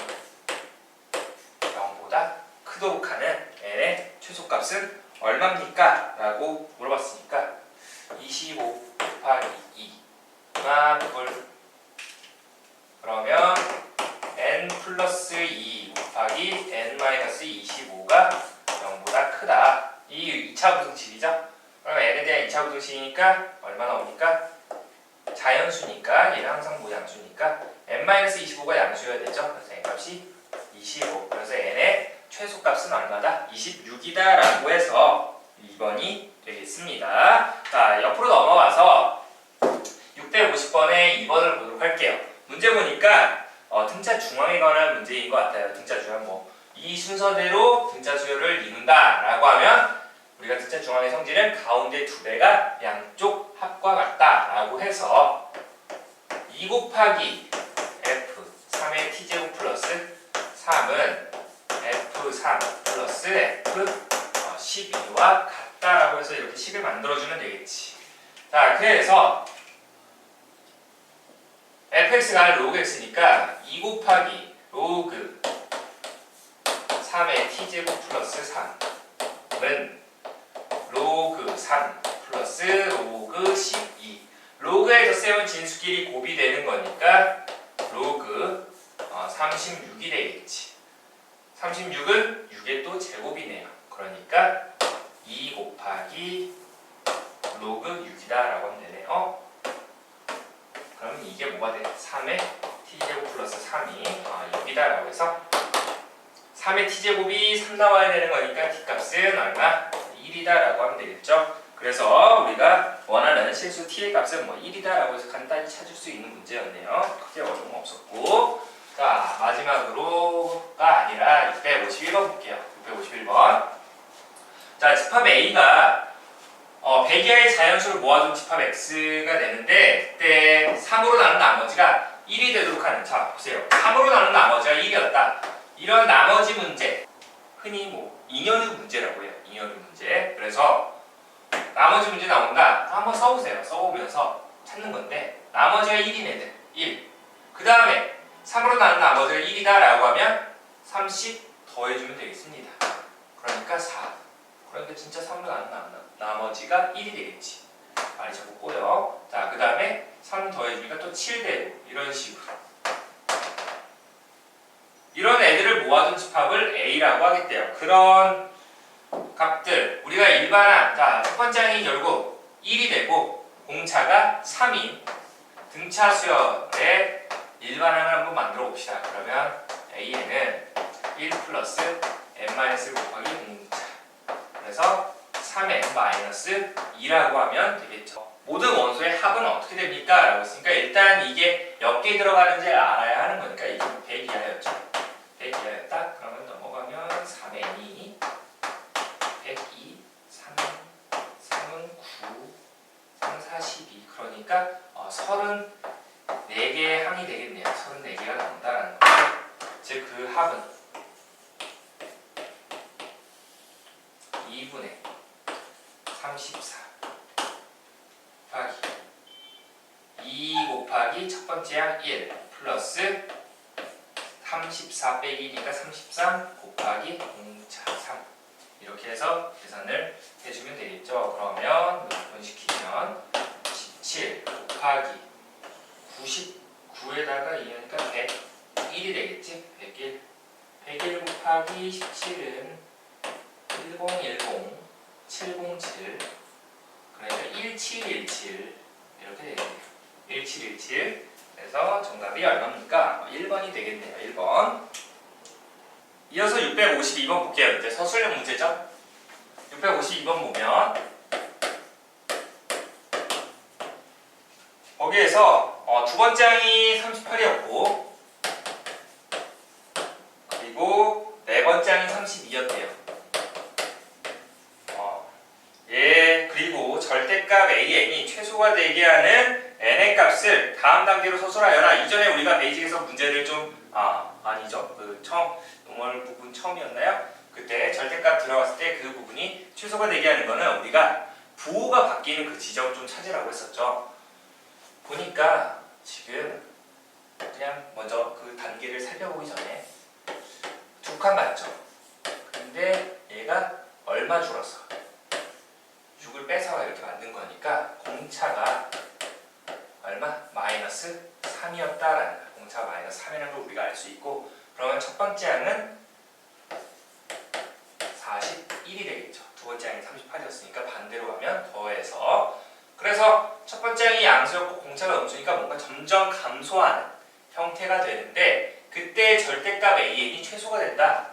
0보다 크도록 하는 n의 최소값은 얼마입니까? 라고 물어봤으니까 25 곱하기 2가 그걸, 그러면 n 플러스 2 곱하기 n 마이너스 25가 0보다 크다. 이 2차 부등식이죠. 그럼 n에 대한 2차 부등식이니까 얼마 나옵니까? 자연수니까 얘는 항상 무양수니까 n 마이너스 25가 양수여야 되죠. 그래서 n 값이 25. 그래서 n의 최소값은 얼마다? 26이다 라고 해서 2번이 되겠습니다. 자, 옆으로 넘어와서 650번에 2번을 보도록 할게요. 문제 보니까 등차 중앙에 관한 문제인 것 같아요. 등차 중앙, 이 순서대로 등차 수열을 이룬다 라고 하면 우리가 등차 중앙의 성질은 가운데 두 배가 양쪽 합과 같다 라고 해서 2 곱하기 f3의 t제곱 플러스 3은 f3 플러스 f12와 같다라고 해서 이렇게 식을 만들어주면 되겠지. 자, 그래서 fx가 로그 x니까 2 곱하기 로그 3의 t제곱 플러스 3은 로그 3 플러스 로그 12. 로그에 덧세운 진수끼리 곱이 되는 거니까 로그 36이 되겠지. 36은 6의 또 제곱이네요. 그러니까 2 곱하기 로그 6이다 라고 하면 되네요. 그러면 이게 뭐가 돼? 3의 t제곱 플러스 3이 6이다라고 해서 3의 t제곱이 3 나와야 되는 거니까 t값은 얼마? 1이다라고 하면 되겠죠. 그래서 우리가 원하는 실수 t의 값은 뭐 1이다라고 해서 간단히 찾을 수 있는 문제였네요. 크게 어려움 없었고. 자, 마지막으로가 아니라 651번 볼게요. 651번. 자, 집합 A가 100 이하의 자연수를 모아둔 집합 X가 되는데 그때 3으로 나눈 나머지가 1이 되도록 하는, 자 보세요. 3으로 나눈 나머지가 1이었다. 이런 나머지 문제, 흔히 뭐 잉여류 문제라고 해요. 잉여류 문제. 그래서 나머지 문제 나온다. 한번 써보세요. 써보면서 찾는 건데 나머지가 1인 애들 1. 그 다음에 3으로 나눈 나머지가 1이다 라고 하면 30 더해주면 되겠습니다. 그러니까 4. 그러니까 진짜 3으로 나눈 나머지가 1이 되겠지. 말이 자꾸 꼬여. 자, 그 다음에 3 더해주니까 또 7 되고 이런 식으로. 이런 애들을 모아둔 집합을 A라고 하겠대요. 그런 값들 우리가 일반항, 자, 첫 번째 항이 결국 1이 되고 공차가 3인 등차 수열의 일반항을 한번 만들어 봅시다. 그러면 A에는 1 플러스 n-1 곱하기 공차, 그래서 3n-2라고 하면 되겠죠. 모든 원소의 합은 어떻게 됩니까? 라고 했으니까 일단 이게 몇 개 들어가는지 알아야 하는 거니까 이게 100 이하였죠. 100 이하였다? 그러면 넘어가면 3n이 102, 3은 9, 3, 42. 그러니까 34개의 항이 되겠네요. 34개가 나온다라는 거죠. 즉 그 합은 2분의 34 곱하기 2 곱하기 첫 번째 항 1 플러스 34 빼기 2니까 33 곱하기 공차 3 이렇게 해서 계산을 해주면 되겠죠. 그러면 분식시키면 17 곱하기 99에다가 2하니까 101이 되겠지. 101 101 곱하기 17은 1010 707 그러니까 1717 이렇게 되겠네요. 1717. 그래서 정답이 얼마입니까? 1번이 되겠네요. 1번. 이어서 652번 볼게요. 이제 서술형 문제죠. 652번 보면 거기에서 두 번째 항이 38이었고 그리고 네 번째 항이 32였대요. 그리고 절대값 AN이 최소가 되게 하는 n의 값을 다음 단계로 서술하여라. 이전에 우리가 베이직에서 문제를 좀 아니죠. 그 노멀 부분 처음이었나요? 그때 절대값 들어갔을 때 그 부분이 최소가 되게 하는 거는 우리가 부호가 바뀌는 그 지점 좀 찾으라고 했었죠. 보니까 지금 그냥 먼저 그 단계를 살펴보기 전에 두 칸 맞죠? 근데 얘가 얼마 줄었어? 6을 뺏어가 이렇게 만든 거니까 공차가 얼마? 마이너스 3이었다라는 거야. 공차가 마이너스 3이라는 걸 우리가 알 수 있고, 그러면 첫 번째 항은 41이 되겠죠. 두 번째 항이 38이었으니까 반대로 가면 더해서, 그래서 첫 번째 항이 양수였고 공차가 음수니까 뭔가 점점 감소하는 형태가 되는데, 그때 절대값 AN이 최소가 된다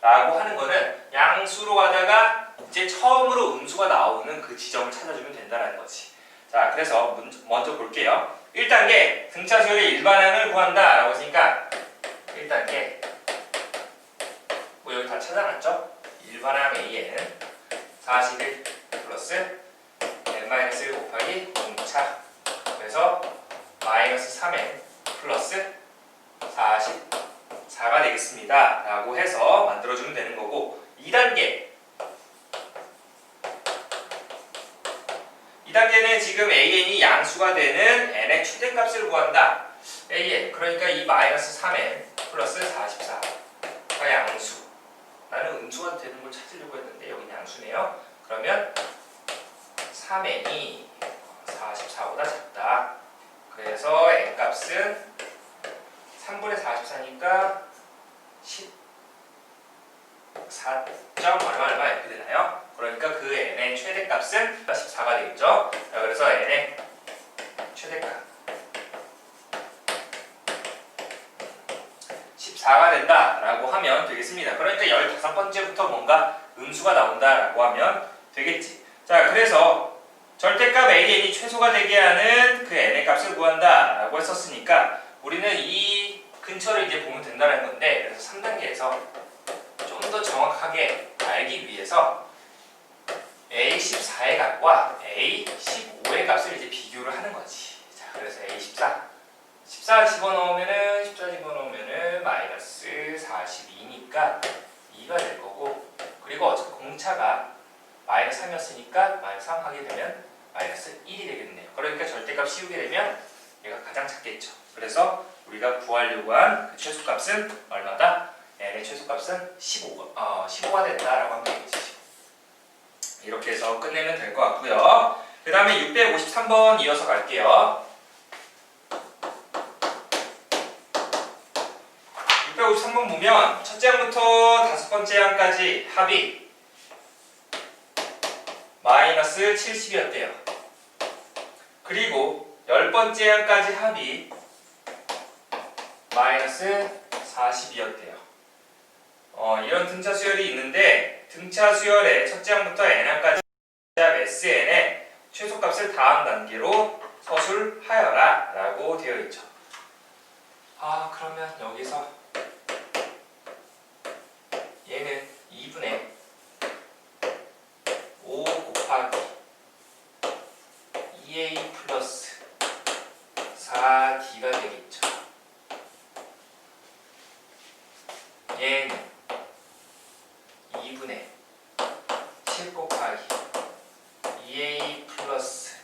라고 하는 거는 양수로 가다가 이제 처음으로 음수가 나오는 그 지점을 찾아주면 된다는 거지. 자, 그래서 먼저 볼게요. 1단계 등차수열의 일반항을 구한다 라고 했으니까 1단계 뭐 여기 다 찾아놨죠? 일반항 A에는 41 플러스 n-1 곱하기 공차, 그래서 마이너스 3n 플러스 44가 되겠습니다 라고 해서 만들어주면 되는 거고, 2단계는 지금 AN이 양수가 되는 n의 최대값을 구한다. AN, 그러니까 이 마이너스 3n 플러스 44가 양수. 나는 음수가 되는 걸 찾으려고 했는데 여기는 양수네요. 그러면 3n이 44보다 작다. 그래서 n값은 3분의 44니까 14점 얼마 이렇게 되나요? 그러니까 그 n의 최대값은 14가 되겠죠. 자, 그래서 n의 최대값 4가 된다라고 하면 되겠습니다. 그러니까 15번째부터 뭔가 음수가 나온다라고 하면 되겠지. 자, 그래서 절대값 AN이 최소가 되게 하는 그 n의 값을 구한다라고 했었으니까 우리는 이 근처를 이제 보면 된다는 건데, 그래서 3단계에서 좀 더 정확하게 알기 위해서 A14의 값과 A15의 값을 이제 비교를 하는 거지. 자, 그래서 A14 14 집어넣으면은 14 집어넣으면은 마이너스 42니까 2가 될 거고, 그리고 어차피 공차가 마이너스 3이었으니까 마이너스 3 하게 되면 마이너스 1이 되겠네요. 그러니까 절대값 씌우게 되면 얘가 가장 작겠죠. 그래서 우리가 구하려고 한 그 최소값은 얼마다? n의 최소값은 15가 된다라고 하면 되겠지. 이렇게 해서 끝내면 될 것 같고요. 그 다음에 653번 이어서 갈게요. 653번 보면 첫째 항부터 다섯 번째 항까지 합이 마이너스 70이었대요. 그리고 10번째 항까지 합이 마이너스 40이었대요. 이런 등차 수열이 있는데, 등차 수열의 첫째 항부터 n항까지 SN의 최소값을 다음 단계로 서술하여라 라고 되어 있죠. 그러면 여기서 얘는 2분의 5 곱하기 2a 플러스 4d가 되겠죠. 얘는 2분의 7 곱하기 2a 플러스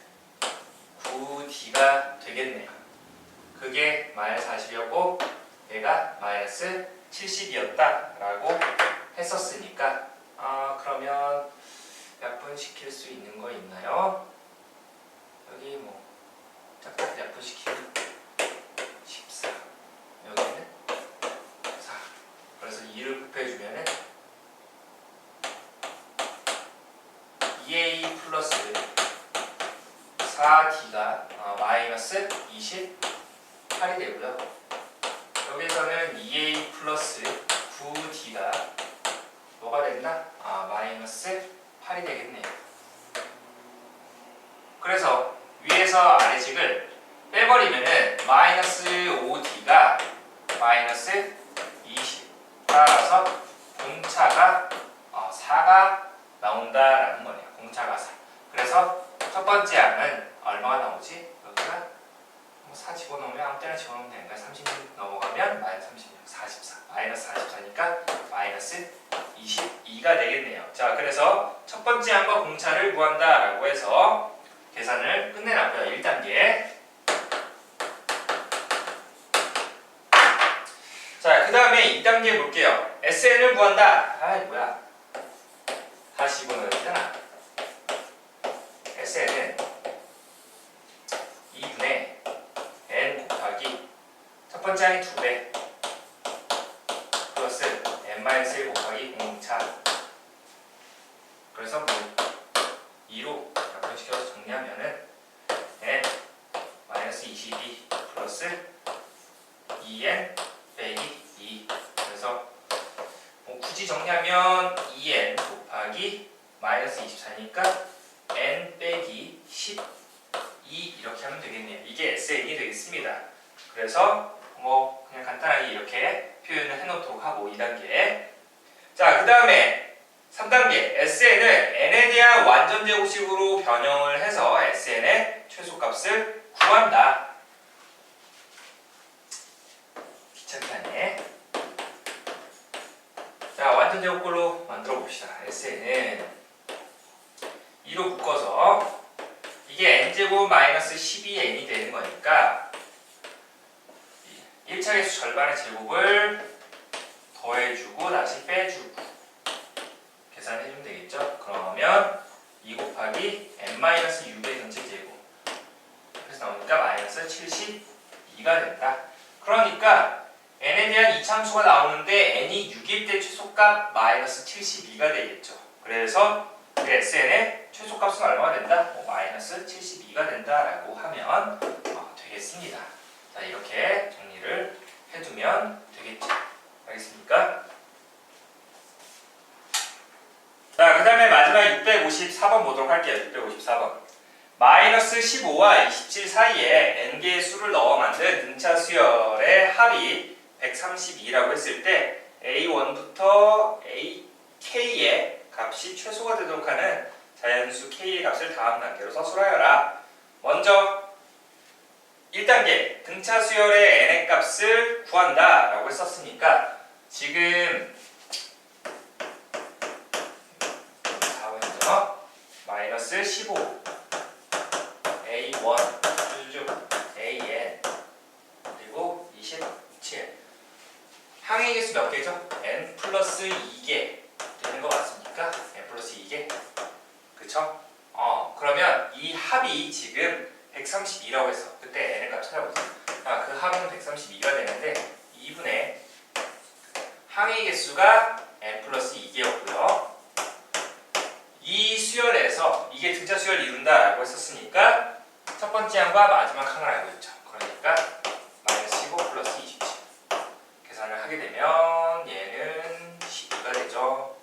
9d가 되겠네요. 그게 마이너스 40이었고 얘가 마이너스 70이었다라고 했었으니까, 그러면 약분시킬 수 있는 거 있나요? 여기 뭐 짝짝 약분시키면 14, 여기는 4. 그래서 2를 곱해주면은 2a 플러스 4d가 마이너스 28이 되고요. 여기서는 2a 플러스 9d가 뭐가 됐나? 마이너스 8이 되겠네요. 그래서 위에서 아래식을 빼버리면은 마이너스 5d가 마이너스 20. 따라서 공차가 4가 나온다라는 거네요. 공차가 4. 그래서 첫 번째 항은 얼마가 나오지? 여기가 4 집어넣으면 아무 때나 집어넣으면 되니까 36 넘어가면 마이너스 36, 44. 마이너스 44니까 마이너스 22가 되겠네요. 자, 그래서 첫 번째 항과 공차를 구한다라고 해서 계산을 끝내놨고요. 1단계. 자, 그 다음에 2단계 볼게요. SN을 구한다. 뭐야. 다시 집어넣어야 되잖아. SN은 2분의 n 곱하기 첫 번째 항이 2배 플러스 n-1 곱하기 공차. 그래서 뭐 2로 약분시켜서 정리하면은 n-22 플러스 2n 빼기 2. 그래서 뭐 굳이 정리하면 2n 곱하기 마이너스 24니까 n 빼기 12 이렇게 하면 되겠네요. 이게 SN이 되겠습니다. 그래서 뭐 그냥 간단하게 이렇게 표현을 해놓도록 하고 2단계. 자, 그 다음에 3단계 SN을 n에 대한 완전 제곱식으로 변형을 해서 SN의 최소값을 구한다. 귀찮게 하네. 자, 완전 제곱꼴로 만들어 봅시다. SN은 2로 묶어서 이게 n제곱 마이너스 12n이 되는 거니까 1차 계수 절반의 제곱을 더해주고 다시 빼주고 계산해주면 되겠죠? 그러면 2 곱하기 n-6의 전체 제곱, 그래서 나오니까 마이너스 72가 된다. 그러니까 n에 대한 이차함수가 나오는데 n이 6일 때 최소값 마이너스 72가 되겠죠. 그래서 그 SN의 최소값은 얼마가 된다? 마이너스 72가 된다라고 하면 되겠습니다. 자, 이렇게 정리를 해두면 되겠죠. 알겠습니까? 자, 그 다음에 마지막 654번 보도록 할게요. 654번. 마이너스 15와 27 사이에 n개의 수를 넣어 만든 등차 수열의 합이 132라고 했을 때 a1부터 ak의 값이 최소가 되도록 하는 자연수 k의 값을 다음 단계로 서술하여라. 먼저 1단계 등차 수열의 n의 값을 구한다 라고 했었으니까 지금 4번이죠. 마이너스 15 A1 쭉 AN 그리고 27 항의 개수 몇 개죠? N 플러스 2개 되는 거 맞습니까? N 플러스 2개 그쵸? 그러면 이 합이 지금 132라고 했어. 그때 N의 값 찾아보세요. 그 합은 132가 되는데 2분의 항의 개수가 N 플러스 2개였고요. 이 수열에서 이게 등차 수열을 이룬다라고 했었으니까 첫 번째 항과 마지막 항을 알고 있죠. 그러니까 마이너스 15 플러스 27 계산을 하게 되면 얘는 12가 되죠.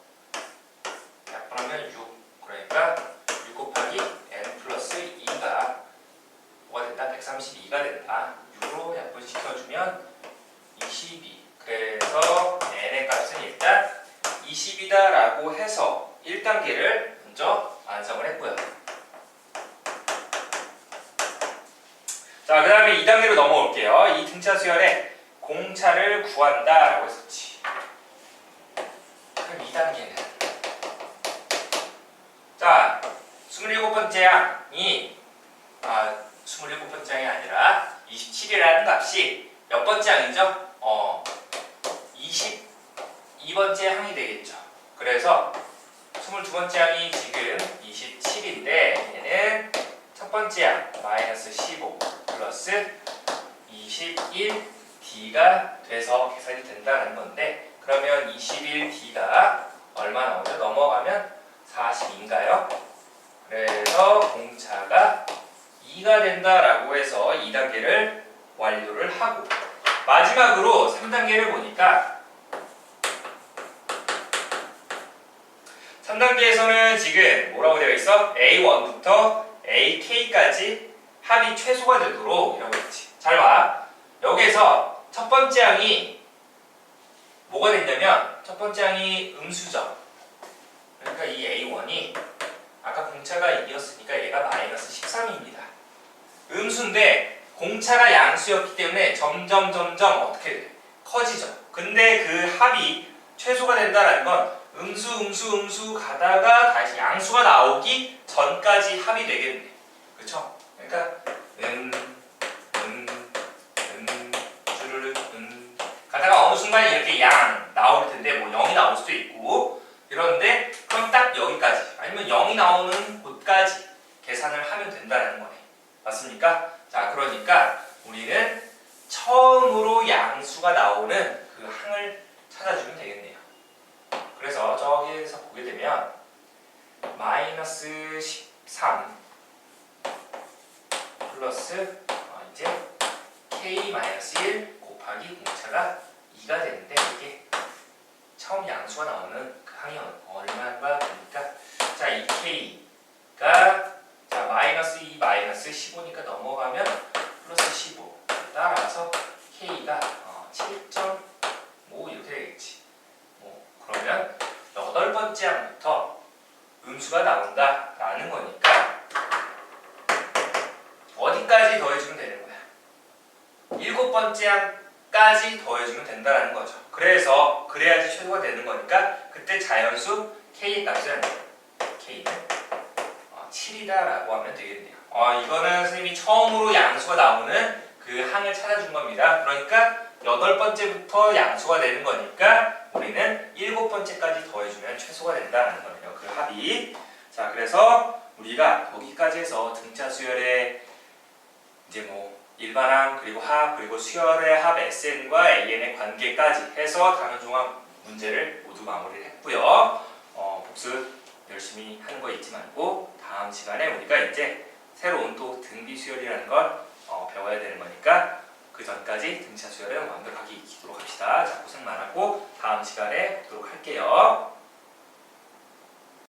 약분하면 6 그러니까 6 곱하기 n 플러스 2가 뭐가 된다? 132가 된다. 6으로 약분시켜주면 22 그래서 n의 값은 일단 20이다라고 해서 1단계를 먼저 완성을 했고요. 자, 그 다음에 2단계로 넘어올게요. 이 등차 수열의 공차를 구한다 라고 했었지. 그럼 2단계는 자, 27번째 항이 27번째 항이 아니라 27이라는 값이 몇 번째 항이죠? 22번째 항이 되겠죠. 그래서 22번째 항이 지금 27인데 얘는 첫 번째 항 마이너스 15 플러스 21D가 돼서 계산이 된다는 건데 그러면 21D가 얼마 나오죠? 넘어가면 40인가요? 그래서 공차가 2가 된다라고 해서 2단계를 완료를 하고 마지막으로 3단계를 보니까 3단계에서는 지금 뭐라고 되어 있어? A1부터 AK까지 합이 최소가 되도록 이라고 했지. 잘 봐. 여기에서 첫 번째 항이 뭐가 됐냐면 첫 번째 항이 음수죠. 그러니까 이 A1이 아까 공차가 2였으니까 얘가 마이너스 13입니다. 음수인데 공차가 양수였기 때문에 점점 어떻게 돼? 커지죠. 근데 그 합이 최소가 된다는 건 음수 가다가 다시 양수가 나오기 전까지 합이 되겠네. 그쵸? 그러니까 주르륵 가다가 어느 순간 이렇게 양 나올 텐데 뭐 0이 나올 수도 있고 이런데 그럼 딱 여기까지 아니면 0이 나오는 곳까지 계산을 하면 된다는 거네. 맞습니까? 자, 그러니까 우리는 처음으로 양수가 나오는 그 항을 찾아주면 되겠네요. 그래서 저기에서 보게 되면 마이너스 13 플러스 이제 k-1 곱하기 공차가 2가 되는데 이게 처음 양수가 나오는 그 항이 얼마인가 보니까 자, 이 k가 자, 마이너스 2 마이너스 15니까 넘어가면 플러스 15 따라서 k가 7.5 이렇게 되겠지. 그러면 8번째 항부터 음수가 나온다라는 거니까 어디까지 더해주면 되는 거야? 7번째 항까지 더해주면 된다는 거죠. 그래서 그래야지 최소가 되는 거니까 그때 자연수 K의 값은 K는 7이다라고 하면 되겠네요. 이거는 선생님이 처음으로 양수가 나오는 그 항을 찾아준 겁니다. 그러니까 8번째부터 양수가 되는 거니까 우리는 7번째까지 더해주면 최소가 된다는 거네요. 그 합이. 자, 그래서 우리가 여기까지 해서 등차 수열의 이제 뭐 일반항 그리고 합 그리고 수열의 합 SN과 AN의 관계까지 해서 단원종합 문제를 모두 마무리를 했고요. 복습 열심히 하는 거 잊지 말고 다음 시간에 우리가 이제 새로운 또 등비 수열이라는 걸 배워야 되는 거니까 그 전까지 등차 수열은 완벽하게 익히도록 합시다. 자, 고생 많았고 다음 시간에 뵙도록 할게요.